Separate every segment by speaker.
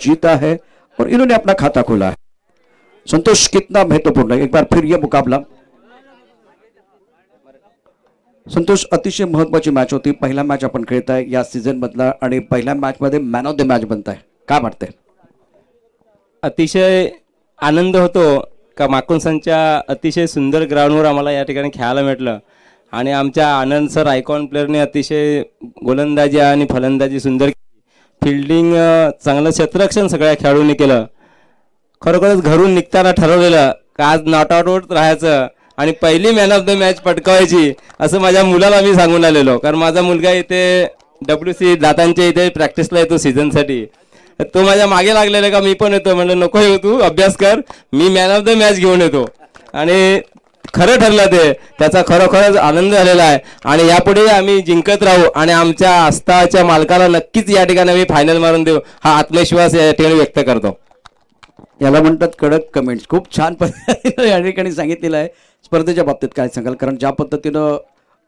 Speaker 1: जीता है और इन्होंने अपना खाता खोला है। संतोष, कितना महत्वपूर्ण है एक बार फिर यह मुकाबला। संतोष, अतिशय महत्वाची मॅच होती, पहिला मॅच आपण खेळताय या सीझन मधला आणि पहिल्या मॅच मध्ये मॅन ऑफ द मॅच बनताय, काय वाटतंय?
Speaker 2: अतिशय आनंद होतो का माकुंसांच्या अतिशय सुंदर ग्राउंडवर आम्हाला या ठिकाणी खेळायला भेटलं आणि आमच्या आनंद सर आयकॉन प्लेअरने अतिशय गोलंदाजी आणि फलंदाजी सुंदर फिल्डिंग चांगलं क्षेत्ररक्षण सगळ्या खेळाडूंनी केलं। खरोखरच घरून निघताना ठरवलेलं का आज नॉट आउट राहायचं आणि पहिली मॅन ऑफ द मॅच पटकावायची असं माझ्या मुलाला मी सांगून आलेलो, कारण माझा मुलगा इथे WC दातांच्या इथे प्रॅक्टिसला येतो सीझनसाठी। तो माझ्या मागे लागलेला का मी पण येतो, म्हणलं नको येऊ तू अभ्यास कर, मी मॅन ऑफ द मॅच घेऊन येतो आणि खरं ठरलं ते, त्याचा खरोखरच आनंद झालेला आहे आणि यापुढे आम्ही जिंकत राहू आणि आमच्या आस्थाच्या मालकाला नक्कीच या ठिकाणी आम्ही फायनल मारून देऊ हा आत्मविश्वास या ठिकाणी व्यक्त करतो।
Speaker 1: याला म्हणतात कडक कमेंट्स, खूप छान पद्धतीने या ठिकाणी सांगितलेलं आहे। स्पर्धेच्या बाबतीत काय सांगाल, कारण ज्या पद्धतीनं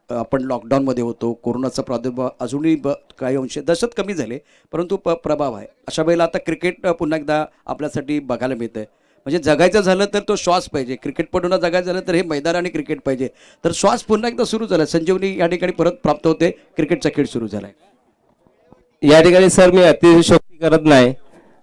Speaker 1: आपण लॉकडाऊनमध्ये होतो, कोरोनाचा प्रादुर्भाव अजूनही काही अंश दशक कमी झाले परंतु प्रभाव आहे, अशा वेळेला आता क्रिकेट पुन्हा एकदा आपल्यासाठी बघायला मिळतंय। म्हणजे जगायचं झालं तर तो श्वास पाहिजे, क्रिकेटपटूंना जगायचं झालं तर हे मैदान आणि क्रिकेट पाहिजे, तर श्वास पुन्हा एकदा सुरू झाला, संजीवनी या ठिकाणी परत प्राप्त होते, क्रिकेटचा खेळ सुरू झाला आहे।
Speaker 2: या ठिकाणी सर मी अतिशयोक्ती करत नाही,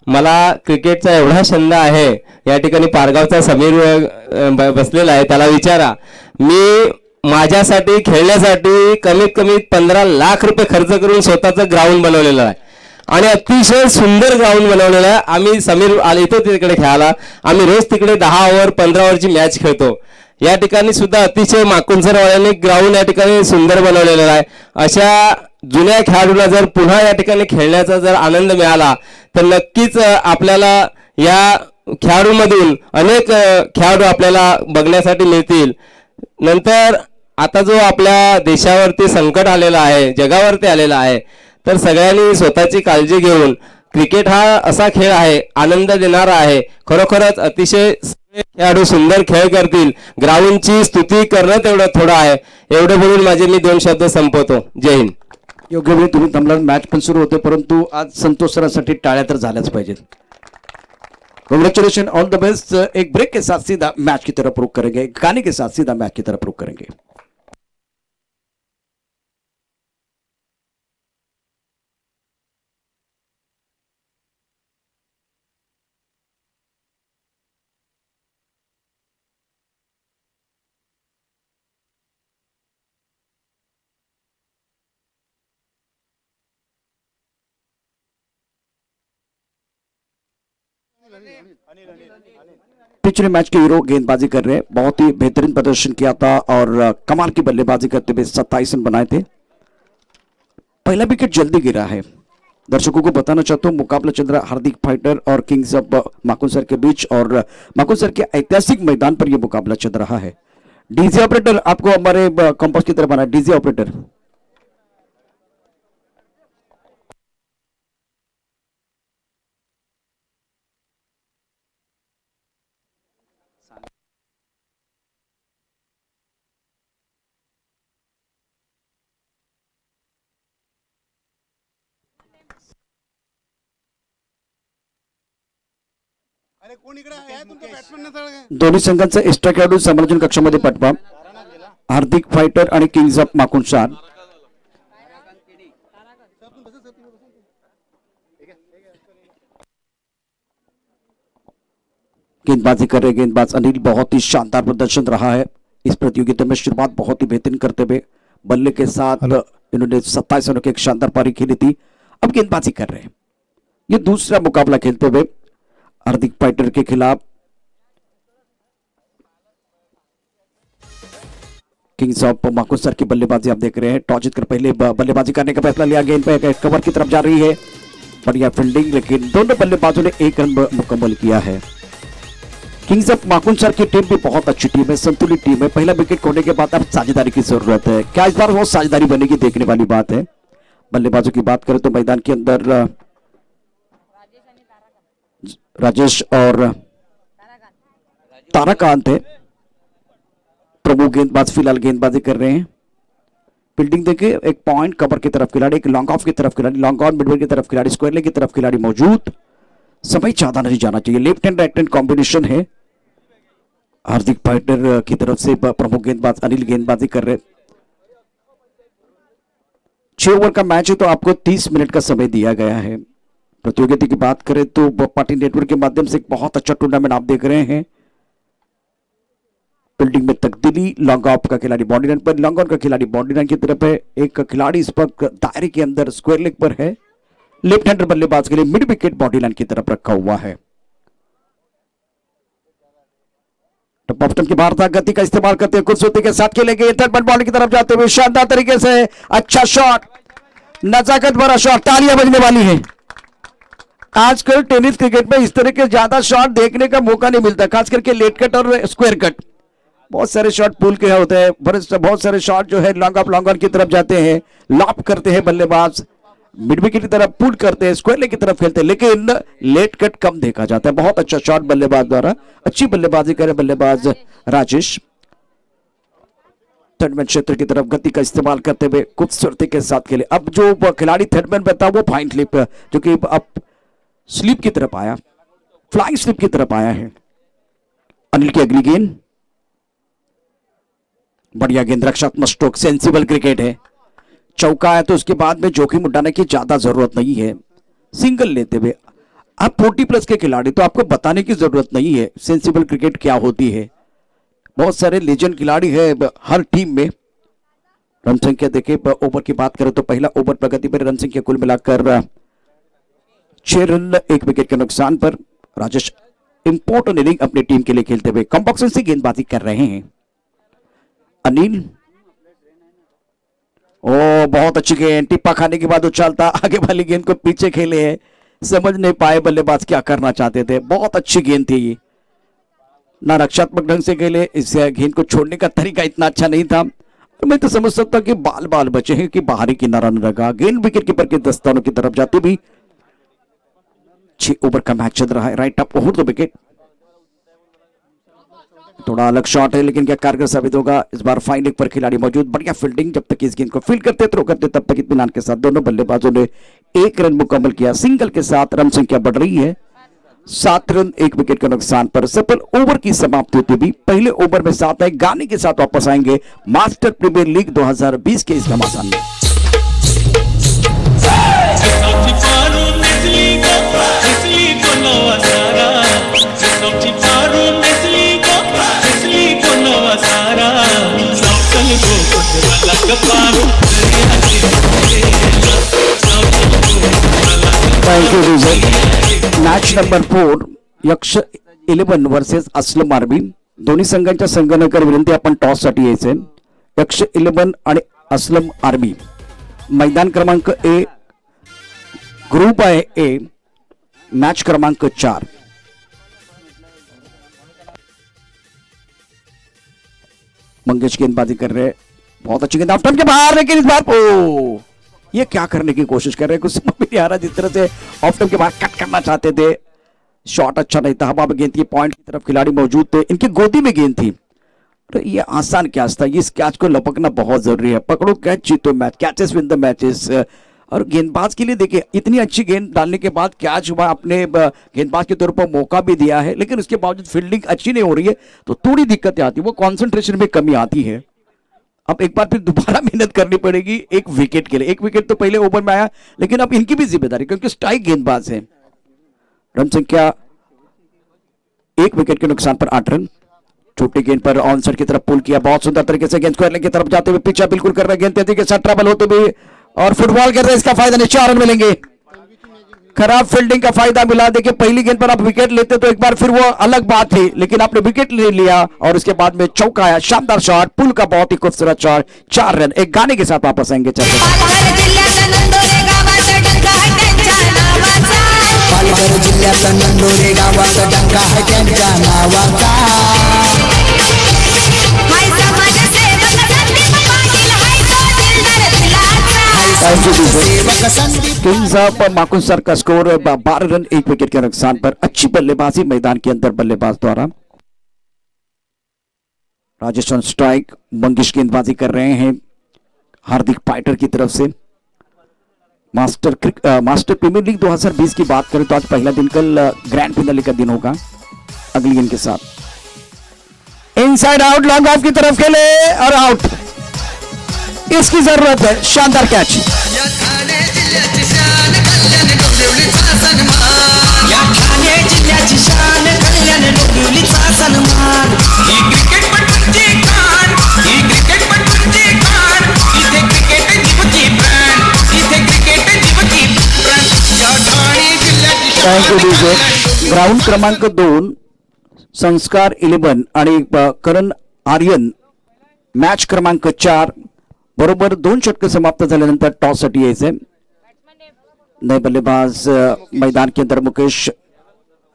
Speaker 2: मला क्रिकेटचा एवढा छंद आहे। या ठिकाणी पारगावचा समीर बसलेला आहे, त्याला विचारा, मी माझ्यासाठी खेळण्यासाठी कमीत कमी 15 लाख रुपये खर्च करून स्वतःचं ग्राउंड बनवलेलं आहे आणि अतिशय सुंदर ग्राउंड बनवलेलं आहे। आम्ही समीर आले येतो तिकडे खेळायला, आम्ही रोज तिकडे 10 ओव्हर 15 ओव्हरची मॅच खेळतो। या ठिकाणी सुद्धा अतिशय माकुंसरवाल्यांनी ग्राउंड या ठिकाणी सुंदर बनवलेलं आहे। अशा जुन्या खेळाडूला जर पुन्हा या ठिकाणी खेळण्याचा जर आनंद मिळाला तर नक्कीच आपल्याला या खेळाडूमधून अनेक खेळाडू आपल्याला बघण्यासाठी मिळतील। नंतर आता जो आपल्या देशावरती संकट आलेला आहे, जगावरती आलेला आहे, तर सगळ्यांनी स्वतःची काळजी घेऊन, क्रिकेट हा असा खेळ आहे, आनंद देणारा आहे, खरोखरच अतिशय खेळाडू सुंदर खेळ करतील, ग्राउंडची स्तुती करणं तेवढं थोडं आहे। एवढं बोलून माझे मी 2 शब्द संपवतो। जय हिंद।
Speaker 1: योग्य वेळी तुम्ही थांबला, मॅच पण सुरू होते परंतु आज संतोष सरांसाठी टाळ्या तर झाल्याच पाहिजेत। Congratulation, all the best. एक ब्रेक के साथ सीधा मैच की तरफ रुख करेंगे, गाने के साथ सीधा मैच की तरफ रुख करेंगे। पिछले मैच के हीरो गेंदबाजी कर रहे हैं, बहुत ही बेहतरीन प्रदर्शन किया था और कमाल की बल्लेबाजी करते हुए 27 रन बनाए थे। पहला विकेट जल्दी गिरा है। दर्शकों को बताना चाहता हूँ मुकाबला चल रहा हार्दिक फाइटर और किंग्स ऑफ माकुंसर के बीच और माकुंसर के ऐतिहासिक मैदान पर यह मुकाबला चल रहा है। डीजे ऑपरेटर आपको हमारे कंपास की तरफ आना है, डीजे ऑपरेटर। दोन्ही संघांचा एक्स्ट्रा खेळाडू समालोचन कक्षामध्ये पाठवा, हार्दिक फाइटर आणि किंग्स ऑफ माकुंसर। गेंदबाजी कर रहे गेंदबाज अनिल, बहुत ही शानदार प्रदर्शन रहा है इस प्रतियोगिता में। शुरुआत बहुत ही बेहतरीन करते हुए बल्ले के साथ इन्होंने 27 रनों की एक शानदार पारी खेली थी। अब गेंदबाजी कर रहे हैं, ये दूसरा मुकाबला खेलते हुए हार्दिक फाइटर के खिलाफ किंग्स ऑफ माकुंसर की बल्लेबाजी आप देख रहे हैं। टॉस जीतकर पहले बल्लेबाजी करने का फैसला लिया, गेंद पे कवर की तरफ जा रही है, बढ़िया फील्डिंग, लेकिन दोनों बल्लेबाजों ने 1 रन मुकम्मल किया है। किंग्स ऑफ माकुंसर की टीम भी बहुत अच्छी टीम है, संतुलित टीम है। पहला विकेट खोने के बाद अब साझेदारी की जरूरत है, क्या इस बार वो साझेदारी बनेगी देखने वाली बात है। बल्लेबाजों की बात करें तो मैदान के अंदर राजेश और ताराकांत है, प्रमुख गेंदबाज फिलहाल गेंदबाजी कर रहे हैं। फील्डिंग देखिए, एक पॉइंट कवर की तरफ खिलाड़ी, एक लॉन्ग ऑफ की तरफ खिलाड़ी, लॉन्ग ऑन मिडविकेट की तरफ खिलाड़ी, स्क्वायर लेग की तरफ खिलाड़ी मौजूद। समय ज्यादा नहीं जाना चाहिए। Left hand right hand combination है। हार्दिक पाइटर की तरफ से प्रमुख गेंदबाज अनिल गेंदबाजी कर रहे। 6 ओवर का मैच है तो आपको 30 मिनट का समय दिया गया है। प्रतियोगिता की बात करें तो पार्टी नेटवर्क के माध्यम से एक बहुत अच्छा टूर्नामेंट आप देख रहे हैं। फील्डिंग में तब्दीली, लॉन्ग ऑफ का खिलाड़ी बाउंड्री लाइन पर, लॉन्ग ऑन का खिलाड़ी बाउंड्री लाइन की तरफ है। एक खिलाड़ी इस पर दायरे के अंदर स्क्वायर लेग पर है। लेफ्ट हैंडर बल्लेबाज के लिए मिड विकेट बाउंड्री लाइन की तरफ रखा हुआ है। टॉप ऑप्शन की वार्ता गति का इस्तेमाल करते हुए खूबसूरती के साथ खेलेंगे। थर्ड बॉल की तरफ जाते हुए शानदार तरीके से अच्छा शॉट, नजाकत भरा शॉट, तालियां बजने वाली है। आजकल टेनिस क्रिकेट में इस तरह के ज्यादा शॉट देखने का मौका नहीं मिलता, खास करके लेट कट और स्क्वायर कट। बहुत सारे शॉट पुल के होते हैं, बहुत सारे शॉट जो है लॉन्ग ऑन की तरफ जाते हैं, लॉप करते हैं बल्लेबाज, मिड विकेट की तरफ पुल करते हैं, स्क्वायर लेग की तरफ खेलते हैं, लेकिन लेट कट कम देखा जाता है। बहुत अच्छा शॉट बल्लेबाज द्वारा, अच्छी बल्लेबाजी करे बल्लेबाज राजेश। थर्डमैन क्षेत्र की तरफ गति का इस्तेमाल करते हुए खूबसूरती के साथ खेले। अब जो खिलाड़ी थर्डमैन बनता है वो फाइन स्लिप, जो कि अब स्लिप की तरफ आया, फ्लाइंग स्लिप की तरफ आया है। अनिल की अगली गेंद, बढ़िया गेंद, रक्षात्मक स्ट्रोक, सेंसिबल क्रिकेट है। चौका है तो उसके बाद में जोखिम उठाने की ज्यादा जरूरत नहीं है। सिंगल लेते हुए आप 40+ के खिलाड़ी, तो आपको बताने की जरूरत नहीं है सेंसिबल क्रिकेट क्या होती है। बहुत सारे लेजेंड खिलाड़ी है हर टीम में। रन संख्या देखें, ओवर की बात करें तो पहला ओवर प्रगति पर रन संख्या कुल मिलाकर 6 रन, 1 विकेट के नुकसान पर। राजेश इंपॉर्टेंट इनिंग अपनी टीम के लिए खेलते हुए कम बॉक्सिंग से गेंदबाजी कर रहे हैं। अनिल, ओ बहुत अच्छी गेंद, टिप्पा खाने के बाद उछालता, आगे वाली गेंद को पीछे खेले है, समझ नहीं पाए बल्लेबाज क्या करना चाहते थे। बहुत अच्छी गेंद थी ये, ना रक्षात्मक ढंग से खेले, इस गेंद को छोड़ने का तरीका इतना अच्छा नहीं था। मैं तो समझ सकता कि बाल बचे हैं कि बाहरी किनारा न लगा। गेंद विकेट कीपर के दस्तानों की तरफ जाते भी 6 ओवर का मैच चल रहा है। राइट अप ओवर 2 विकेट, थोड़ा अलग शॉट है लेकिन क्या कारगर साबित होगा। इस बार फाइन लेग पर खिलाड़ी मौजूद, बढ़िया फील्डिंग, जब तक इस गेंद को फील्ड करते थ्रो करते तब तक इत्मीनान के साथ दोनों बल्लेबाजों ने 1 रन मुकम्मल किया। सिंगल के साथ रन संख्या बढ़ रही है 7 रन, 1 विकेट के नुकसान पर। सफल ओवर की समाप्ति होती हुई पहले ओवर में 7 है। गाने के साथ वापस आएंगे मास्टर प्रीमियर लीग 2020 के इस घमासान में। Thank you Vijay. Match number 4 यक्ष 11 वर्सेस अस्लम आर्मी। दोन्ही संघांच्या संघानकर विनंती, आपण टॉस साठी यायचे। यक्ष 11 आणि अस्लम आर्मी, मैदान क्रमांक ए, ग्रुप आहे ए, मॅच क्रमांक 4। मंगेश गेंदबाजी कर रहे हैं, बहुत अच्छी गेंद ऑफ के बाहर, लेकिन इस बार ओ ये क्या करने की कोशिश कर रहे हैं, कुछ समझ में नहीं आ रहा। जिस तरह से ऑफ टाइम के बाद कट करना चाहते थे, शॉट अच्छा नहीं था। हवा में गेंद थी, पॉइंट की तरफ खिलाड़ी मौजूद थे, इनकी गोदी में गेंद थी। तो ये आसान कैच था, इस कैच को लपकना बहुत जरूरी है। पकड़ो कैच, जीतो match, catches win the matches. और गेंदबाज के लिए देखिए, इतनी अच्छी गेंद डालने के बाद कैच हुआ, अपने गेंदबाज के तौर पर मौका भी दिया है, लेकिन उसके बावजूद फील्डिंग अच्छी नहीं हो रही है, तो थोड़ी दिक्कतें आती है, वो कॉन्सेंट्रेशन में कमी आती है। अब एक बार फिर दोबारा मेहनत करनी पड़ेगी 1 विकेट के लिए। 1 विकेट तो पहले ओवर में आया, लेकिन अब इनकी भी जिम्मेदारी, क्योंकि स्ट्राइक गेंदबाज है। रन संख्या 1 विकेट के नुकसान पर 8 रन। छोटी गेंद पर ऑन साइड की तरफ पुल किया, बहुत सुंदर तरीके से गेंद स्क्वायर लेग की तरफ जाते हुए पीछा बिल्कुल कर रहे हैं, गेंद तेजी के साथ ट्रैवल होते हुए और फुटबॉल कर रहे हैं, इसका फायदा नहीं, 4 रन मिलेंगे। खराब फील्डिंग का फायदा मिला। देखिए पहली गेंद पर आप विकेट लेते तो एक बार फिर वो अलग बात थी, लेकिन आपने विकेट ले लिया और उसके बाद में चौका आया, शानदार शॉट, पुल का बहुत ही खूबसूरत शॉट, 4 रन। एक गाने के साथ वापस आएंगे।
Speaker 3: पालघर जिल्ह्यात नंदोरे गावात डंका है त्यांच्या नावाचा। हाय समाजसेवक संदीप पाटील, हाय तो दिलदार दिलाचा।
Speaker 1: किंग्स ऑफ माकुसर का स्कोर 12 रन, 1 विकेट के नुकसान पर। अच्छी बल्लेबाजी मैदान के अंदर बल्लेबाज द्वारा। राजेश ऑन स्ट्राइक, मंगेश गेंदबाजी कर रहे हैं हार्दिक पाइटर की तरफ से। मास्टर प्रीमियर लीग 2020 की बात करें तो आज पहला दिन, कल ग्रैंड फिनाले का दिन होगा अगली गेंद के साथ। इनसाइड आउट, लॉन्ग ऑफ की तरफ खेले और आउट। इसकी जरूरत है, शानदार कैच।
Speaker 4: या ठाणे जिल्ह्याची शान कल्याण डोंबिवलीचा सन्मान, या ठाणे जिल्ह्याची शान कल्याण डोंबिवलीचा सन्मान। ही क्रिकेटपटूंची खाण, ही क्रिकेटपटूंची खाण, इथे क्रिकेट जीवची प्राण, इथे क्रिकेट जीवची प्राण। या ठाणे जिल्ह्याची
Speaker 1: थँक्यू
Speaker 4: शान
Speaker 1: डीजे।
Speaker 4: कल्याण
Speaker 1: ग्राउंड क्रमांक 2 संस्कार 11 आणि करण आर्यन मॅच क्रमांक 4 बरोबर 2 षटके समाप्त झाल्यानंतर टॉस साठी यायचे। नए बल्लेबाज मैदान के अंदर मुकेश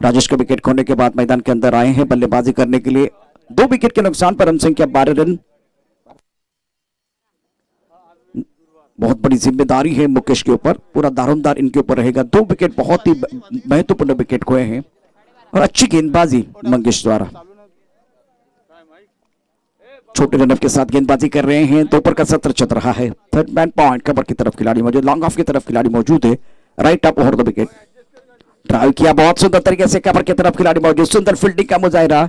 Speaker 1: राजेश का विकेट खोने के बाद मैदान के अंदर आए हैं बल्लेबाजी करने के लिए। 2 विकेट के नुकसान पर रन संख्या 12 रन। बहुत बड़ी जिम्मेदारी है मुकेश के ऊपर, पूरा दारोमदार इनके ऊपर रहेगा। 2 विकेट बहुत ही महत्वपूर्ण विकेट खोए हैं और अच्छी गेंदबाजी मंगेश द्वारा। छोटे रनअप के साथ गेंदबाजी कर रहे हैं। 2 पर का सत्र चल रहा है। थर्ड मैन पॉइंट, कवर की तरफ खिलाड़ी मौजूद, लॉन्ग ऑफ की तरफ खिलाड़ी मौजूद है। Right up over the wicket, drive किया बहुत सुंदर तरीके से, कवर की तरफ खिलाड़ी मौजूद। सुंदर फील्डिंग का मुजाहिरा।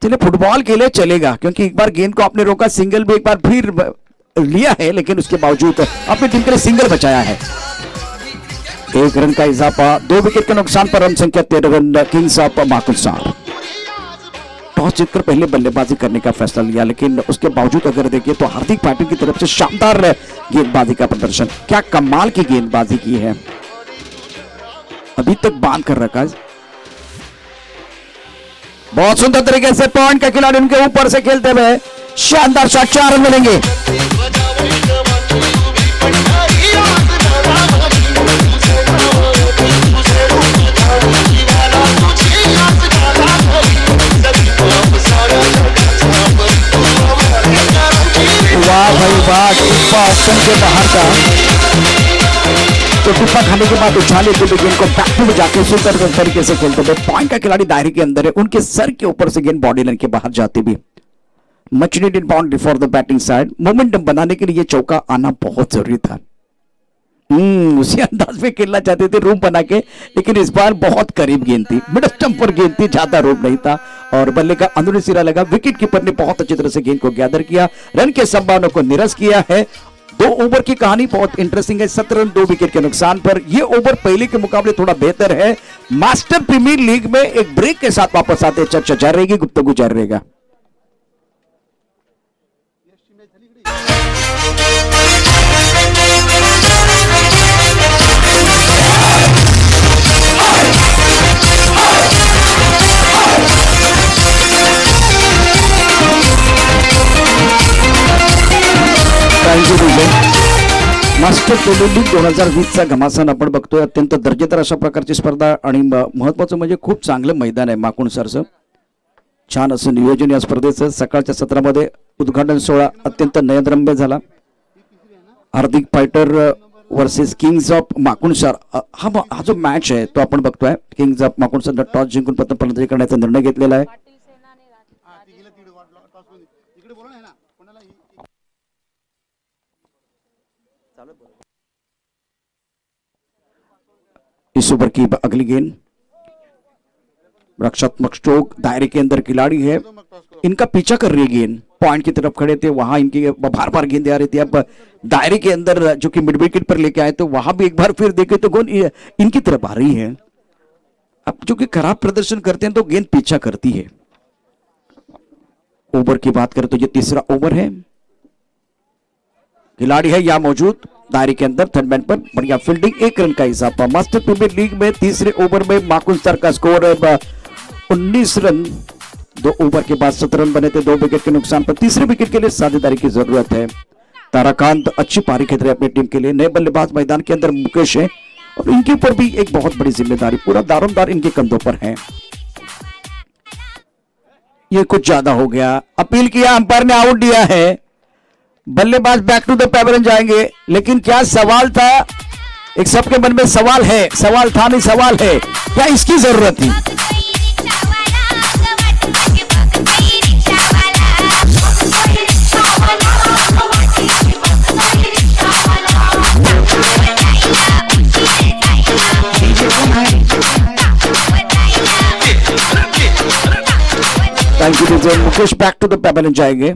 Speaker 1: चलिए फुटबॉल के लिए चलेगा क्योंकि एक बार गेंद को आपने रोका, सिंगल भी एक बार फिर लिया है, लेकिन उसके बावजूद अपनी टीम के लिए सिंगल बचाया है। 1 रन का इजाफा। 2 विकेट के नुकसान पर रन संख्या 13 रन। किंग्स ऑफ माकुलसार टॉस जीतकर पहले बल्लेबाजी करने का फैसला लिया, लेकिन उसके बावजूद अगर देखिए तो हार्दिक पाटिल की तरफ से शानदार गेंदबाजी का प्रदर्शन। क्या कमाल की गेंदबाजी की है, अभी तक बांध कर रखा है। बहुत सुंदर तरीके से पॉइंट का खिलाड़ी उनके ऊपर से खेलते हुए शानदार शॉट, 4 रन मिलेंगे। वाह भाई वाह, टिप्पा ऑप्शन के बाहर का, तो टिप्पा खाने के बाद उछाले थे गेंद को बैक में जाके सुंदर तरीके से खेलते थे। पॉइंट का खिलाड़ी दायरे के अंदर है, उनके सर के ऊपर से गेंद बॉडी लाइन के बाहर जाती भी। Much needed boundary for the batting side. Momentum बनाने के लिए ये चौका आना बहुत जरूरी था। उसी अंदाज में खेलना चाहते थे रूम बना के, लेकिन इस बार बहुत करीब गेंद थी, मिड स्टंप पर गेंद थी, ज्यादा रूम नहीं था और बल्ले का अंदरूनी सिरा लगा। विकेट कीपर ने बहुत अच्छी तरह से गेंद को गैदर किया, रन के संभावना को निरस्त किया है। 2 ओवर की कहानी बहुत इंटरेस्टिंग है। 17 रन 2 विकेट के नुकसान पर। यह ओवर पहले के मुकाबले थोड़ा बेहतर है। मास्टर प्रीमियर लीग में एक ब्रेक के साथ वापस आते चर्चा जारी रहेगी, गुफ्तगू जारी रहेगा। मास्टर प्रीमियर लीग 2020चा घमासान आपण बघतोय। अत्यंत दर्जेदार अशा प्रकारची स्पर्धा आणि महत्वाचं म्हणजे खूप चांगलं मैदान आहे माकुणसारचं। छान असं नियोजन या स्पर्धेचं। सकाळच्या सत्रामध्ये उद्घाटन सोहळा अत्यंत नयनरम्य झाला। हार्दिक fighter versus Kings of Makunsar हा जो मॅच आहे तो आपण बघतोय। किंग्स ऑफ माकुणसार टॉस जिंकून प्रथम फलंदाजी करण्याचा निर्णय घेतलेला आहे। इस ओवर की अगली गेंद, रक्षात्मक स्ट्रोक, दायरे के अंदर खिलाड़ी है, इनका पीछा कर रही है गेंद। पॉइंट की तरफ खड़े थे, वहां इनकी बार बार गेंद आ रही थी। अब दायरे के अंदर जो कि मिड विकेट पर लेके आए तो वहां भी एक बार फिर देखे तो गेंद इनकी तरफ आ रही है। अब जो कि खराब प्रदर्शन करते हैं तो गेंद पीछा करती है। ओवर की बात करें तो ये तीसरा ओवर है। खिलाड़ी है या मौजूद दायरे के अंदर, थर्ड मैन पर बढ़िया फील्डिंग, 1 रन का इजाफा। मास्टर प्रीमियर लीग में तीसरे ओवर में माकुणसार का स्कोर 19 रन। 2 ओवर के बाद 17 रन बने थे, 2 विकेट के नुकसान पर। तीसरे विकेट के लिए साझेदारी की जरूरत है। ताराकांत अच्छी पारी खेल रहे हैं अपनी टीम के लिए। नए बल्लेबाज मैदान के अंदर मुकेश है और इनके ऊपर भी एक बहुत बड़ी जिम्मेदारी, पूरा दारोमदार इनके कंधों पर है। ये कुछ ज्यादा हो गया, अपील किया, अंपायर ने आउट दिया है। बल्लेबाज बैक टू द पेविलियन जाएंगे, लेकिन क्या सवाल था, एक सबके मन में सवाल है, सवाल था नहीं सवाल है, क्या इसकी जरूरत थी? Thank you DJ Mukesh, back to the pavilion जाएंगे।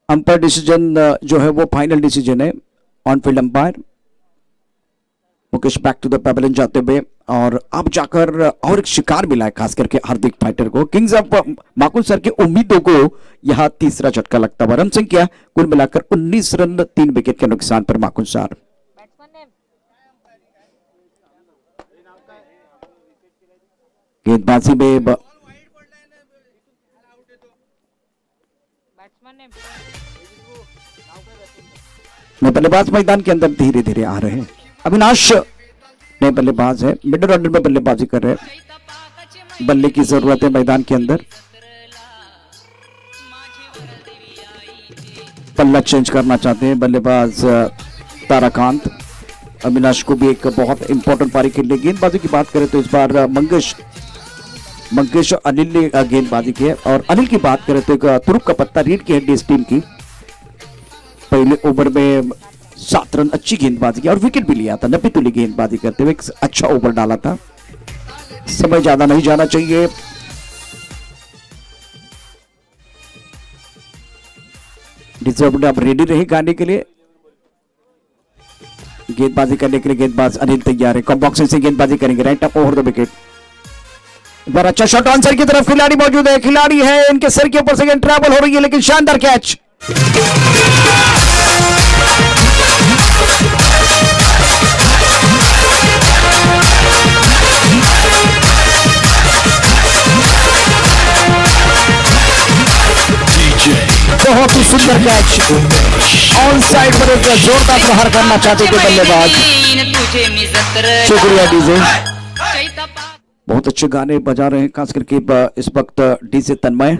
Speaker 1: अंपायर डिसीजन जो है वो फाइनल डिसीजन है, on field umpire. Mukesh back to the pavilion जाते हुए, और अब जाकर और एक शिकार मिला है खास करके हार्दिक फाइटर को। किंग्स ऑफ माकुल सर की उम्मीदों को यह तीसरा झटका लगता हुआ। रन संख्या कुल मिलाकर 19 रन, 3 विकेट के नुकसान पर माकुल सर। गेंदबाजी में बल्लेबाज मैदान के अंदर धीरे धीरे आ रहे हैं। अविनाश नए बल्लेबाज है, मिडिल ऑर्डर में बल्लेबाजी कर रहे हैं। बल्ले की जरूरत है मैदान के अंदर। पल्ला चेंज करना चाहते हैं बल्लेबाज ताराकांत। अविनाश को भी एक बहुत इंपॉर्टेंट पारी खेलने। गेंदबाजी की बात करें तो इस बार मंगेश और अनिल ने गेंदबाजी की है। और अनिल की बात करें तो एक तुरुप का पत्ता रीड की है इस टीम की। पहले ओवर में 7 रन, अच्छी गेंदबाजी की और विकेट भी लिया था। 90 तुली गेंदबाजी करते हुए एक अच्छा ओवर डाला था। समय ज्यादा नहीं जाना चाहिए। डिजर्व अब रेडी रहे गाने के लिए, गेंदबाजी करने के लिए। गेंदबाज अनिल तैयार है, कम बॉक्स से गेंदबाजी करेंगे। Right up over the wicket. एक बार अच्छा शॉट आंसर की तरफ, खिलाड़ी मौजूद है, खिलाड़ी है, इनके सर के ऊपर से गेंद ट्रैवल हो रही है, लेकिन शानदार कैच। बहुत ही सुंदर कैच। ऑन साइड पर एक जोरदार प्रहार करना चाहते थे बल्लेबाज। शुक्रिया डीजे, बहुत अच्छे गाने बजा रहे हैं, खास करके इस वक्त डीजे तन्मय।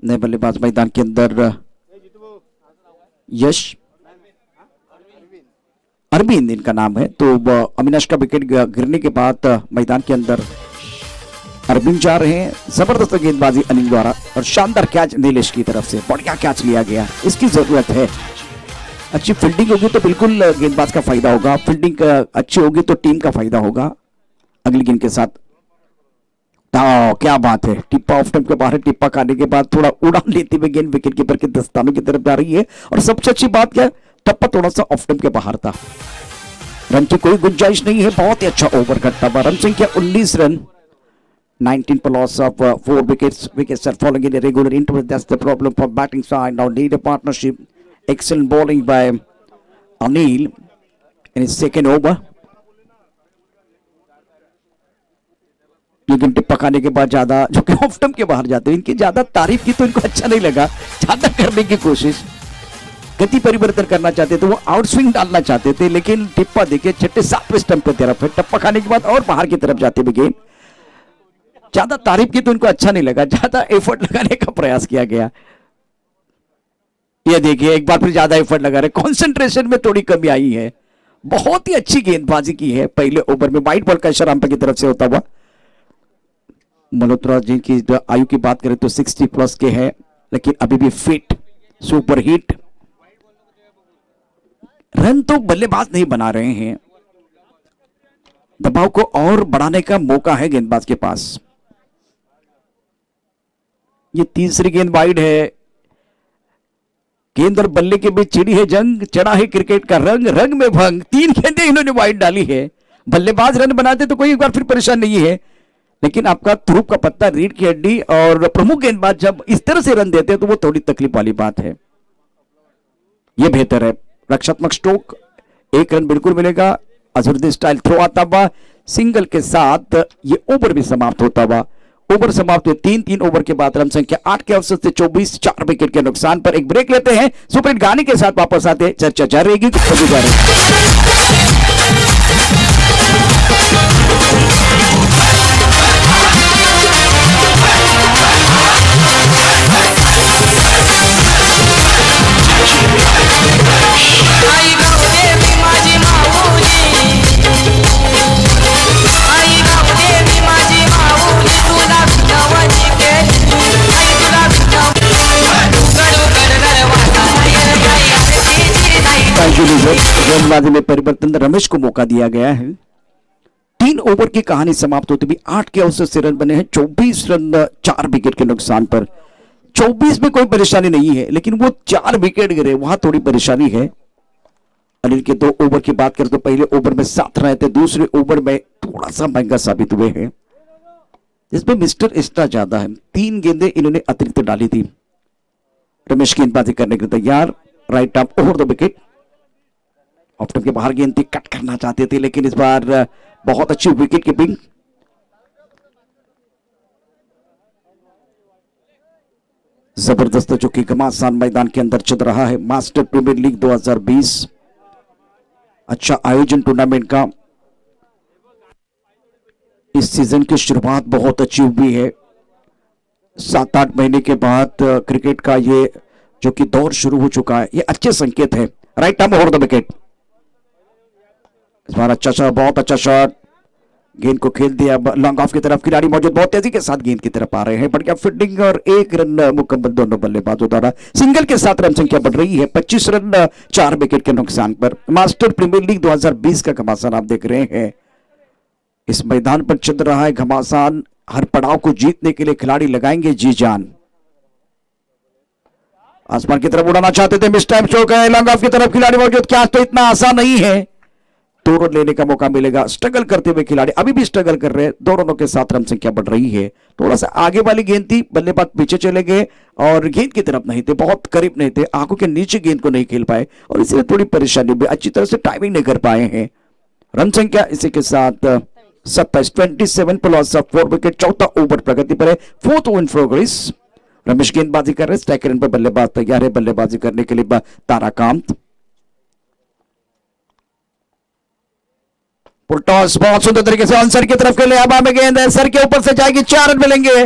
Speaker 1: नए बल्लेबाज मैदान के अंदर यश अरविंद इनका नाम है। तो अविनाश का विकेट गिरने के बाद मैदान के अंदर अरविंद जा रहे हैं। जबरदस्त गेंदबाजी अनिल द्वारा और शानदार कैच नीलेश की तरफ से। बढ़िया कैच लिया गया, इसकी जरूरत है। अच्छी फील्डिंग होगी तो बिल्कुल गेंदबाज का फायदा होगा। फील्डिंग अच्छी होगी तो टीम का फायदा होगा। अगली गेंद के साथ क्या बात है, टिप्पा ऑफ स्टंप के बाहर। टिप्पा खाने के बाद थोड़ा उड़ान लेते हुए गेंद विकेट कीपर के दस्तानों की तरफ जा रही है। और सबसे अच्छी बात क्या, टप्पा थोड़ा सा ऑफ स्टंप के बाहर था। रन की कोई गुंजाइश नहीं है। बहुत ही अच्छा ओवर करता हुआ। रन संख्या 19 run, 19 for loss of 4 wickets. Wickets are falling in a regular interval. That's the problem for batting side. Now need a partnership. Excellent bowling by Anil in his second over. लेकिन टिप्पा खाने के बाद ज्यादा जो कि off stump के बाहर जाते हैं, इनकी ज्यादा तारीफ की तो इनको अच्छा नहीं लगा। ज्यादा करने की कोशिश, गति परिवर्तन करना चाहते थे, वो आउट स्विंग डालना चाहते थे, लेकिन टिप्पा देखिए 6-7वें स्टंप की तरफ है। टप्पा खाने के बाद और बाहर की तरफ जाते हुए गेंद, ज्यादा तारीफ की तो इनको अच्छा नहीं लगा। ज्यादा एफर्ट लगाने का प्रयास किया गया। ये देखिए एक बार फिर ज्यादा एफर्ट लगा रहे, कंसंट्रेशन में थोड़ी कमी आई है। बहुत ही अच्छी गेंदबाजी की है पहले ओवर में। वाइट बॉल का इशारा अंपायर की तरफ से होता हुआ। मल्होत्रा जी की आयु की बात करें तो 60 प्लस के हैं, लेकिन अभी भी फिट, सुपर हिट। रन तो बल्लेबाज नहीं बना रहे हैं, दबाव को और बढ़ाने का मौका है गेंदबाज के पास। ये तीसरी गेंद वाइड है। गेंद और बल्ले के बीच छिड़ी है जंग, चढ़ा है क्रिकेट का रंग, रंग में भंग। 3 गेंदें इन्होंने वाइड डाली है। बल्लेबाज रन बनाते तो कोई एक बार फिर परेशान नहीं है, लेकिन आपका तुरुप का पत्ता, रीढ़ की हड्डी और प्रमुख गेंदबाज जब इस तरह से रन देते हैं तो वो थोड़ी तकलीफ वाली बात है। ये बेहतर है। रक्षात्मक स्ट्रोक, 1 रन बिल्कुल मिलेगा। अजहरुद्दीन स्टाइल थ्रो आता हुआ, सिंगल के साथ ये ओवर भी समाप्त होता हुआ। ओवर समाप्त हुए 3 ओवर के बाद रन संख्या 8 के अवसर से 24, 4 विकेट के नुकसान पर। एक ब्रेक लेते हैं, सुपर हिट गाने के साथ वापस आते। चर्चा जारी रहेगी, कभी जा रही।
Speaker 4: आई गाव देवी माझी माऊली, आई गाव देवी माझी माऊली, तुला विनवणी केली, आई तुला विनवणी. गडो गड गड वाटा येर गाई आरतीची नाही
Speaker 1: गेंदबाजी में परिवर्तन, रमेश को मौका दिया गया है। 3 ओवर की कहानी समाप्त होती भी 8 के औसत से रन बने हैं, 24 रन 4 विकेट के नुकसान पर। 24 में कोई परेशानी नहीं है, लेकिन वो 4 विकेट गिरे, वहां थोड़ी परेशानी है। अनिल के 2 ओवर की बात करें तो पहले ओवर में 7 रन थे, दूसरे ओवर में थोड़ा सा महंगा साबित हुए हैं। इसमें मिस्टर एक्स्ट्रा ज्यादा है, 3 गेंदें इन्होंने अतिरिक्त डाली थी। रमेश गेंदबाजी करने के लिए तैयार, right arm over the wicket. Off stump के बाहर गेंद थी, कट करना चाहते थे, लेकिन इस बार बहुत अच्छी विकेट कीपिंग। जबरदस्त जो कि घमासान मैदान के अंदर चल रहा है। मास्टर प्रीमियर लीग 2020 अच्छा आयोजन टूर्नामेंट का। इस सीजन की शुरुआत बहुत अच्छी हुई है। 7-8 महीने के बाद क्रिकेट का ये जो कि दौर शुरू हो चुका है, ये अच्छे संकेत है। Right arm over the wicket. इस बार अच्छा शॉट, बहुत अच्छा शॉट, गेंद को खेल दिया लॉन्ग ऑफ की तरफ। खिलाड़ी मौजूद बहुत तेजी के साथ गेंद की तरफ आ रहे हैं, बढ़िया फील्डिंग और 1 रन मुकम्मल दोनों बल्लेबाजों द्वारा। सिंगल के साथ रन संख्या बढ़ रही है, 25 रन 4 विकेट के नुकसान पर। मास्टर प्रीमियर लीग 2020 का घमासान आप देख रहे हैं। इस मैदान पर चल रहा है घमासान। हर पड़ाव को जीतने के लिए खिलाड़ी लगाएंगे जी जान। आसमान की तरफ उड़ाना चाहते थे, मिस टाइम शो गए, लॉन्ग ऑफ की तरफ खिलाड़ी मौजूद। क्या तो इतना आसान नहीं है, 2 रन लेने का मौका मिलेगा। स्ट्रगल करते हुए खिलाड़ी अभी भी स्ट्रगल कर रहे हैं, 2 रनों के साथ रन संख्या बढ़ रही है। थोड़ा सा आगे वाली गेंद थी, बल्लेबाज पीछे चले गए और गेंद की तरफ नहीं थे, बहुत करीब नहीं थे, आंखों के नीचे गेंद को नहीं खेल पाए और इसलिए थोड़ी परेशानी भी, अच्छी तरह से टाइमिंग नहीं कर पाए हैं। रन संख्या इसी के साथ 27 पर लॉस ऑफ 4 विकेट। चौथा ओवर प्रगति पर है, 4th over in progress. Ramesh गेंदबाजी कर रहे हैं, स्ट्राइक एंड पर बल्लेबाज तैयार है बल्लेबाजी करने के लिए ताराकांत। टॉस बहुत सुंदर तरीके से आंसर की तरफ के लिए हवा में गेंद है, सर के ऊपर से जाएगी, 4 रन मिलेंगे।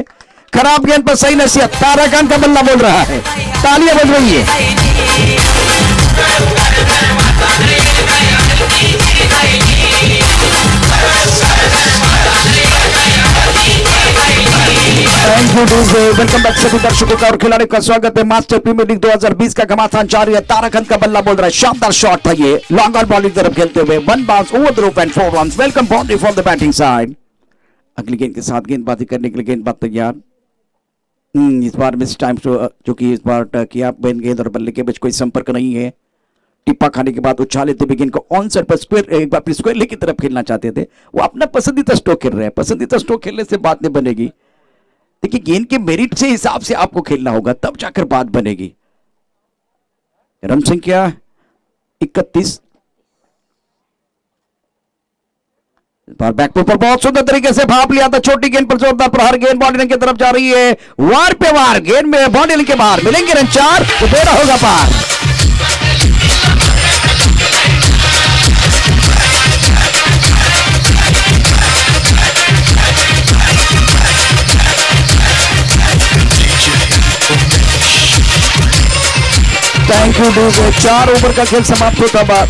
Speaker 1: खराब गेंद पर सही नसीहत, ताराकांत का बल्ला बोल रहा है, तालियां बज रही है। Thank you DJ, welcome back सभी दर्शकों का और खिलाड़ियों का स्वागत है। मास्टर प्रीमियर लीग 2020 का घमासान जारी है। ताराकांत का बल्ला बोल रहा है, शानदार शॉट था ये, लॉन्ग ऑन बॉलिंग तरफ खेलते हुए 1 bounce over the roof and 4 runs. Welcome boundary from the batting side. अगली गेंद के साथ गेंदबाजी करने के लिए गेंदबाज तैयार। इस बार मिस टाइम जो कि इस बार किया, गेंद और बल्ले के बीच कोई संपर्क नहीं है। टिप्पा खाने के बाद उछाले थे गेंद को ऑन साइड पर स्क्वायर, एक बार स्क्वायर लेग की तरफ खेलना चाहते थे। वो अपना पसंदीदा स्ट्रोक खेल रहे हैं, पसंदीदा स्ट्रोक खेलने से बात नहीं बनेगी। देखिए गेंद के मेरिट से हिसाब से आपको खेलना होगा, तब जाकर बात बनेगी। रन संख्या 31। बैकफुट पर बहुत सुंदर तरीके से भाप लिया था, छोटी गेंद पर जोरदार प्रहार, गेंद बॉडी की तरफ जा रही है, वार पे वार, गेंद में बॉडी के बाहर मिलेंगे रन 4, तो देना होगा पार। Thank you DJ. 4 ओवर का खेल समाप्त होता बाद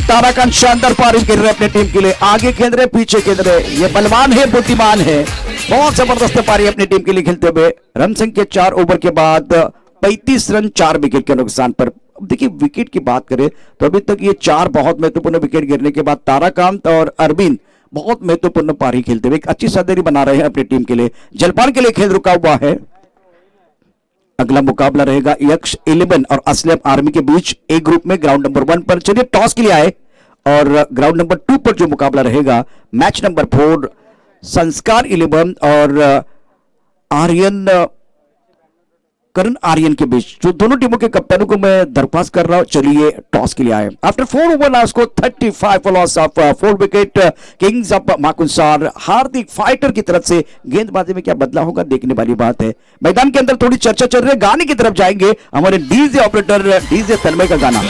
Speaker 1: ताराकांत शानदार पारी खेल रहे अपनी टीम के लिए, आगे खेल रहे, पीछे खेल रहे। ये बलवान है, बुद्धिमान है, बहुत जबरदस्त पारी अपनी टीम के लिए खेलते हुए। रन संख्या 4 ओवर के बाद 35 रन 4 विकेट के नुकसान पर। अब देखिए विकेट की बात करें तो अभी तक ये 4 बहुत महत्वपूर्ण विकेट गिरने के बाद ताराकांत और अरविंद बहुत महत्वपूर्ण पारी खेलते हुए एक अच्छी सदरी बना रहे हैं अपनी टीम के लिए। जलपान के लिए खेल रुका हुआ है। अगला मुकाबला रहेगा यक्ष 11 और असलम आर्मी के बीच, ए ग्रुप में ग्राउंड नंबर 1 पर। चलिए टॉस के लिए आए और ग्राउंड नंबर 2 पर जो मुकाबला रहेगा, मैच नंबर 4 संस्कार 11 और आर्यन करण आर्यन के बीच, जो दोनों टीमों के कप्तानों को मैं दरख्वास्त कर रहा हूं, चलिए टॉस के लिए आए। आफ्टर 4 ओवर लास्ट को 35 for loss of 4 wicket, kings of माकुनसार हार्दिक फाइटर की तरफ से। गेंदबाजी में क्या बदला होगा देखने वाली बात है। मैदान के अंदर थोड़ी चर्चा चल रही है, गाने की तरफ जाएंगे, हमारे डीजे ऑपरेटर डीजे तन्मय का गाना।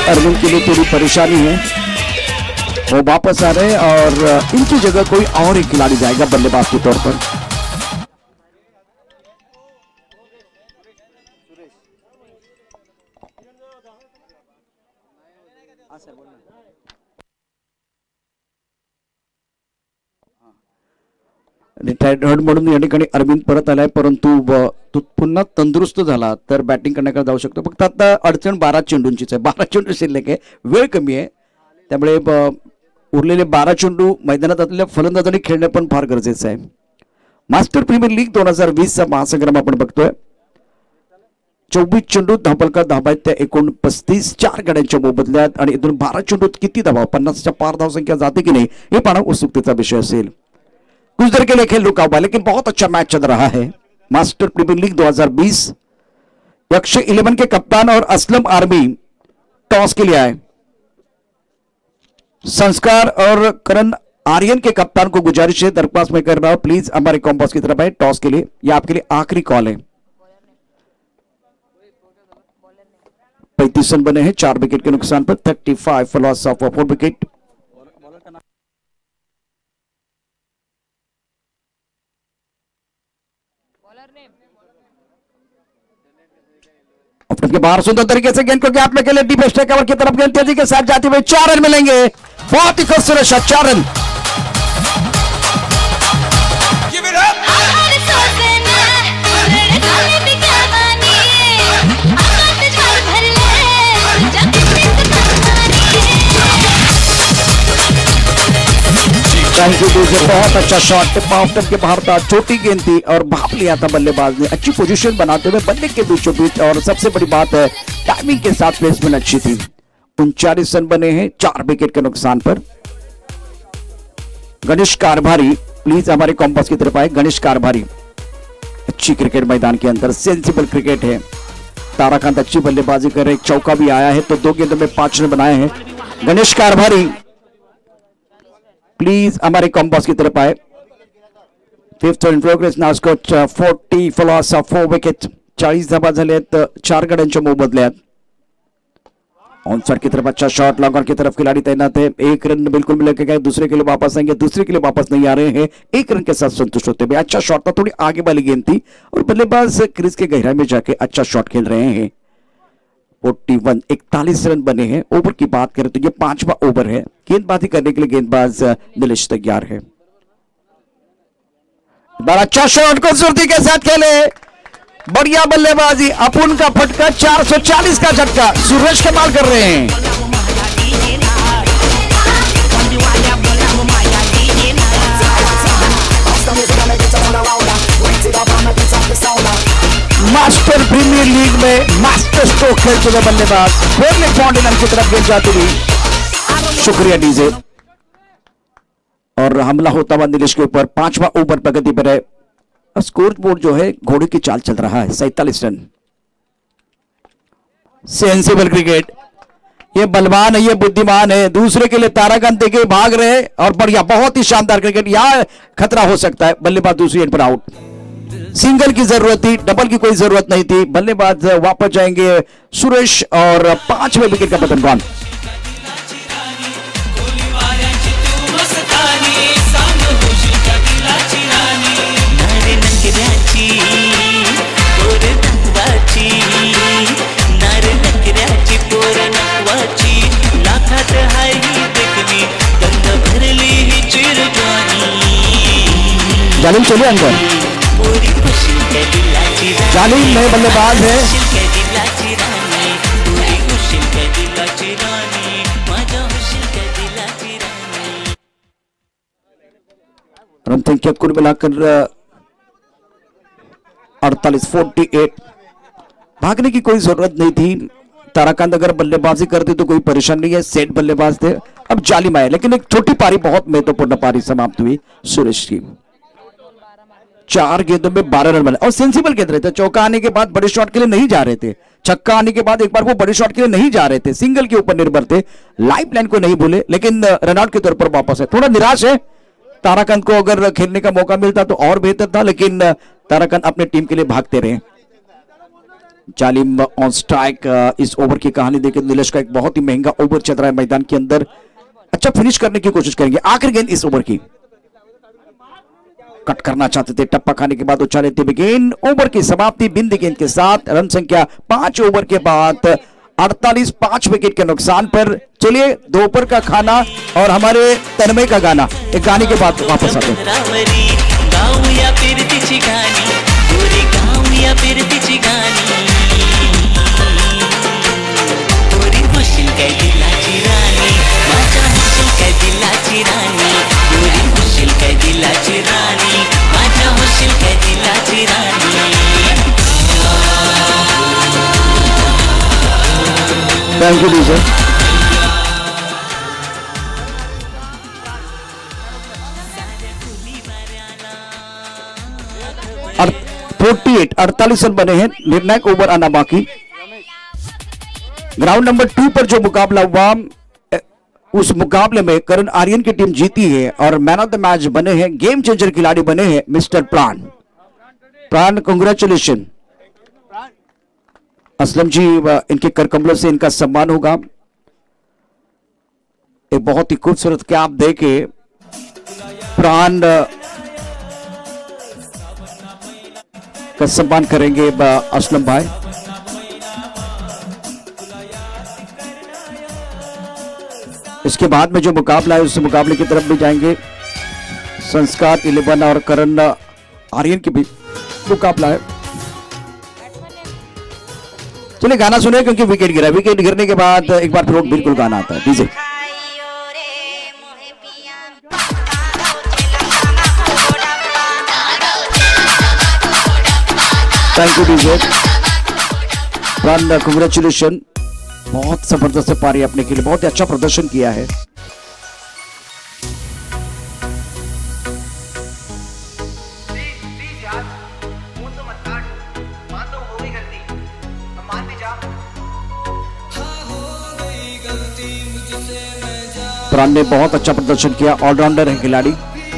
Speaker 1: अरविंद के लिए थोड़ी परेशानी है, वो वापस आ रहे हैं और इनकी जगह कोई और एक खिलाड़ी जाएगा बल्लेबाज के तौर पर। रिटायर्ड म्हणून या ठिकाणी अरविंद परत आलाय, परंतु तो पुन्हा तंदुरुस्त झाला तर बॅटिंग करण्याकडे जाऊ शकतो. फक्त आता अडचण 12 चेंडूंचीच आहे. 12 चेंडू शिल्लक आहे, वेळ कमी आहे, त्यामुळे उरलेले 12 चेंडू मैदानात असलेल्या फलंदाजांनी खेळणं पण फार गरजेचं आहे. मास्टर प्रीमियर लीग 2020चा महासंग्राम आपण बघतोय. 24 चेंडू धावफलका धाबा आहेत त्या एकूण 35, 4 गड्यांच्या मोबदल्यात आणि इथून 12 चेंडूत किती धावा, 50च्या पार धावसंख्या जाते की नाही हे पाहणं उत्सुकतेचा विषय असेल. कुछ देर के लिए खेल रुका हुआ लेकिन बहुत अच्छा मैच चल रहा है. मास्टर प्रीमियर लीग 2020 अक्षय 11 के कप्तान और असलम आर्मी टॉस के लिए आए. संस्कार और करण आर्यन के कप्तान को गुजारिश है, दरख्वास्त में कर रहा हूं प्लीज हमारे कॉम्बॉस की तरफ आए टॉस के लिए. यह आपके लिए आखिरी कॉल है. 35 रन बने हैं 4 विकेट के नुकसान पर. 35 for loss of 4 विकेट. के बाहर सुंदर तरीके से गेंद को गैप में खेले, डीप स्ट्राइक कवर की तरफ गेंद तेजी के साथ जाते हुए 4 रन मिलेंगे. बहुत ही खूबसूरत shot, 4 run.
Speaker 4: Give it up.
Speaker 3: आहार सोसना रडगाने पे क्या बानी आकाश ज्वार भरले जग में तकमानी.
Speaker 1: थैंक यू दूसरे, बहुत अच्छा शॉट. टिप ऑफ टिप के बाहर था, छोटी गेंद थी और भाप लिया था बल्लेबाज ने. अच्छी पोजीशन बनाते हुए बल्ले के बीचों बीच, और सबसे बड़ी बात है टाइमिंग के साथ प्लेसमेंट अच्छी थी. 39 रन बने हैं 4 विकेट के नुकसान पर. गणेश कारभारी प्लीज हमारे कॉम्पास की तरफ आए. गणेश कारभारी अच्छी क्रिकेट मैदान के अंदर, सेंसिबल क्रिकेट है. ताराकांत अच्छी बल्लेबाजी कर रहे, एक चौका भी आया है तो 2 गेंदों में 5 रन बनाए हैं. गणेश कारभारी प्लीज हमारे कॉम्पास की तरफ आए. 5th in progress now score 40 for loss of 4 wicket. 40 धावा झालेत 4 गड्यांच्या मोबदल्यात. ऑनसाइड की तरफ अच्छा शॉट, लॉन्गर की तरफ खिलाड़ी तैनात है. 1 रन बिल्कुल मिलेगा क्या, दूसरे के लिए वापस आएंगे, दूसरे के लिए वापस नहीं आ रहे हैं. 1 रन के साथ संतुष्ट होते हुए. अच्छा शॉट था, थोड़ी आगे वाली गेंद थी और बल्लेबाज क्रीज के गहराई में जाके अच्छा शॉट खेल रहे हैं. 41 रन बने हैं. ओवर की बात करें तो ये 5वां ओवर है. गेंदबाजी करने के लिए गेंदबाज नीलेश तैयार है. बड़ा अच्छा शॉट खूबसूरती के साथ खेले, बढ़िया बल्लेबाजी. अपुन का फटका, 440 का झटका. सुरेश कमाल कर रहे हैं. मास्टर प्रीमियर लीग में मास्टर स्ट्रोक खेल चुके बल्लेबाज. फोर्ले फाउंडेन की तरफ गेंद जाती हुई. शुक्रिया डीजे. और हमला होता हुआ नीलेश के ऊपर. 5वां ओवर प्रगति पर है. स्कोर बोर्ड जो है घोड़े की चाल चल रहा है. 47 रन. Sensible cricket. ये बलवान है, ये बुद्धिमान है. दूसरे के लिए ताराकांत देके भाग रहे और बढ़िया, बहुत ही शानदार क्रिकेट. यहां खतरा हो सकता है. बल्लेबाज दूसरी एंड पर आउट. सिंगल की जरूरत थी, डबल की कोई जरूरत नहीं थी. बल्लेबाज वापस जाएंगे सुरेश और 5वें विकेट का पतन. बॉल जालिम चलिए अंदर. जालिम नए बल्लेबाज है. रन संख्या कुल मिलाकर 48. भागने की कोई जरूरत नहीं थी. ताराकांत अगर बल्लेबाजी करते तो कोई परेशानी नहीं है. सेट बल्लेबाज थे. अब जालिम आए, लेकिन एक छोटी पारी, बहुत महत्वपूर्ण पारी समाप्त हुई सुरेश की. 4 गेंदों में 12 रन बने और सेंसिबल गेंद रहे थे. चौका आने के बाद बड़े शॉट के लिए नहीं जा रहे थे. छक्का आने के बाद एक बार वो बड़े शॉट के लिए नहीं जा रहे थे. सिंगल के ऊपर निर्भर थे. लाइफ लाइन को नहीं भूले, लेकिन रनआउट के तौर पर वापस है. थोड़ा निराश है. ताराकांत को अगर खेलने का मौका मिलता तो और बेहतर था, लेकिन ताराकांत अपने टीम के लिए भागते रहे. जालिम ऑन स्ट्राइक. इस ओवर की कहानी देखें, नीलेश का एक बहुत ही महंगा ओवर चल रहा है मैदान के अंदर. अच्छा फिनिश करने की कोशिश करेंगे. आखिरी गेंद इस ओवर की. कट करना चाहते थे, टप्पा खाने के बाद उछाले थे गेंद. ओवर की समाप्ति बिंदी गेंद के साथ. रन संख्या 5 ओवर के बाद 48, 5 विकेट के नुकसान पर. चलिए दोपहर का खाना और हमारे तन्मय का गाना, एक गाने के बाद वापस आते हैं.
Speaker 4: गाऊया फिरतीची गाणी गोरी गाऊया फिरतीची गाणी गोरी होशील काय दिलाची राणी माझ्या होशील काय दिलाची राणी गोरी होशील काय दिलाची राणी माझ्या होशील काय दिलाची राणी
Speaker 1: थैंक यू डीजे। 48 रन बने हैं, निर्णायक ओवर आना बाकी। ग्राउंड नंबर 2 पर जो मुकाबला हुआ उस मुकाबले में करण आर्यन की टीम जीती है और मैन ऑफ द मैच बने हैं, गेम चेंजर खिलाड़ी बने हैं मिस्टर प्राण। प्राण कांग्रेचुलेशन। असलम जी इनके कर कमलों से इनका सम्मान होगा। एक बहुत ही खूबसूरत कैप देके प्राण का सम्मान करेंगे असलम भाई। इसके बाद में जो मुकाबला है उस मुकाबले की तरफ भी जाएंगे। संस्कार 11 और करण आर्यन के बीच मुकाबला है। चलिए गाना सुने क्योंकि विकेट गिरा। विकेट गिरने के बाद एक बार फिर बिल्कुल गाना आता है। DJ thank you DJ. प्राण कांग्रेचुलेशन, बहुत जबरदस्त पारी अपने के लिए, बहुत ही अच्छा प्रदर्शन किया है। प्राण ने बहुत अच्छा प्रदर्शन किया, ऑलराउंडर है खिलाड़ी।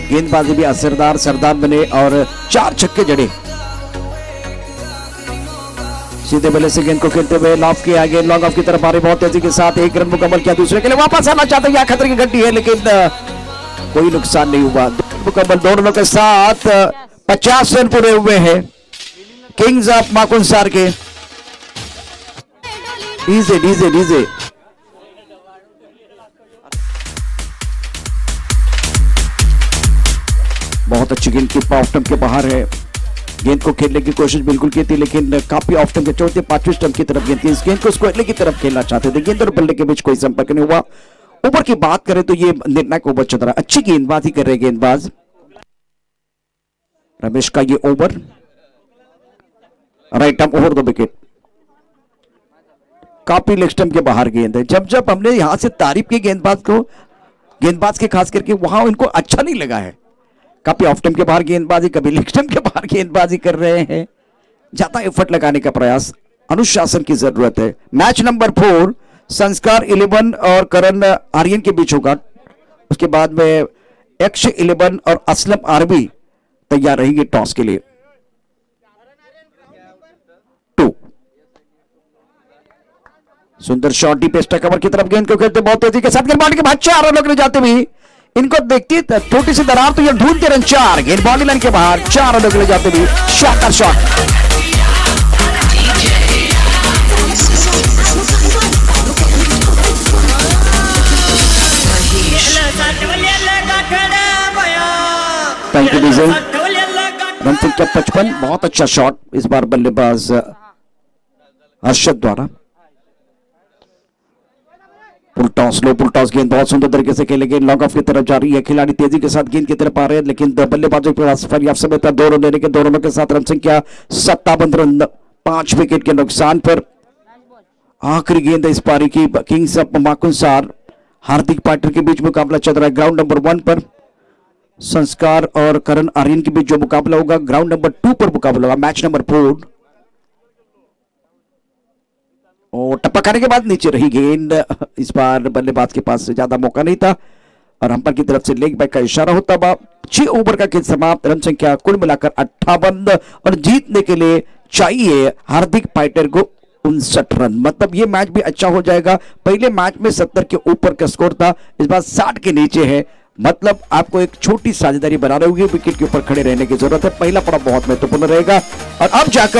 Speaker 1: गेंदबाजी भी असरदार सरदार बने और 4 छक्के जड़े। सीधे बल्ले से गेंद को खेलते हुए लॉफ किया, गेंद लॉन्ग ऑफ की तरफ आ रही, बहुत तेजी के साथ 1 रन मुकम्मल किया। दूसरे के लिए वापस आना चाहते हैं, खतरे की घंटी है लेकिन कोई नुकसान नहीं हुआ। मुकम्मल 2 रनों के साथ 50 रन पूरे हुए हैं किंग्स ऑफ माकुनसार के। डीजे डीजे डीजे बहुत अच्छी गेंद की, ऑफ स्टंप के बाहर है। गेंद को खेलने की कोशिश बिल्कुल की थी लेकिन काफी ऑफ स्टंप के चौथे 5वें स्टंप की तरफ गेंद थी। इस गेंद को स्क्वायर की तरफ खेलना चाहते थे, गेंद और बल्ले के बीच कोई संपर्क नहीं हुआ। ओवर की बात करें तो ये निर्णायक ओवर चल रहा है, अच्छी गेंदबाजी कर रहे गेंदबाज। रमेश का ये over right arm over the wicket, काफी लेग स्टंप के बाहर गेंद है। जब जब हमने यहां से तारीफ की गेंदबाज के खास करके, वहां इनको अच्छा नहीं लगा है। काफी ऑफ स्टंप के बाहर गेंदबाजी, कभी लेग स्टंप के बाहर गेंदबाजी कर रहे हैं। ज्यादा एफर्ट लगाने का प्रयास, अनुशासन की जरूरत है। मैच नंबर 4 संस्कार 11 और करण आर्यन के बीच होगा। उसके बाद में एक्स 11 और असलम आरबी तैयार रहेंगे टॉस के लिए। 2 सुंदर शॉट डीप पेस्टर कवर की तरफ गेंद को खेलते बहुत तेजी के साथ, गेंदबाजी के बाद 4 रनों के लिए जाते भी इनको देखती छोटी सी दरार तो ये ढूंढते रन 4, गेंद बॉडी लाइन के बाहर 4 रनों के लिए जाते भी shot. Thank you DJ. Run संख्या 55, बहुत अच्छा शॉट इस बार बल्लेबाज अर्शद द्वारा। पुल टॉस गेंद बहुत सुंदर तरीके से खेले, गेंद लॉन्ग ऑफ की तरफ जा रही है। खिलाड़ी तेजी के साथ गेंद की तरफ आ रहे हैं लेकिन बल्लेबाजों के पास पर्याप्त समय था। 2 रन लेने के, 2 रनों के साथ रन संख्या 57 रन, 5 विकेट के नुकसान पर। आखिरी गेंद इस पारी की किंग्स ऑफ माकुनसार हार्दिक पाटिल के बीच मुकाबला चल रहा है। ग्राउंड नंबर 1 पर संस्कार और करण आर्यन के बीच जो मुकाबला होगा, ग्राउंड नंबर 2 पर मुकाबला होगा। मैच नंबर 4 और टप्पा खाने के बाद नीचे रही गेंद। इस बार बल्लेबाज के पास ज्यादा मौका नहीं था और अंपायर की तरफ से लेग बैक का इशारा होता हुआ 6 ओवर का खेल समाप्त। रन संख्या कुल मिलाकर 58 और जीतने के लिए चाहिए हार्दिक पाटिल को 59 रन। मतलब ये मैच भी अच्छा हो जाएगा। पहले मैच में 70 के ऊपर का स्कोर था, इस बार 60 के नीचे है। मतलब आपको एक छोटी साझेदारी बनानी होगी, विकेट के ऊपर खड़े रहने की जरूरत है। पहला पड़ाव बहुत महत्वपूर्ण रहेगा और अब जाकर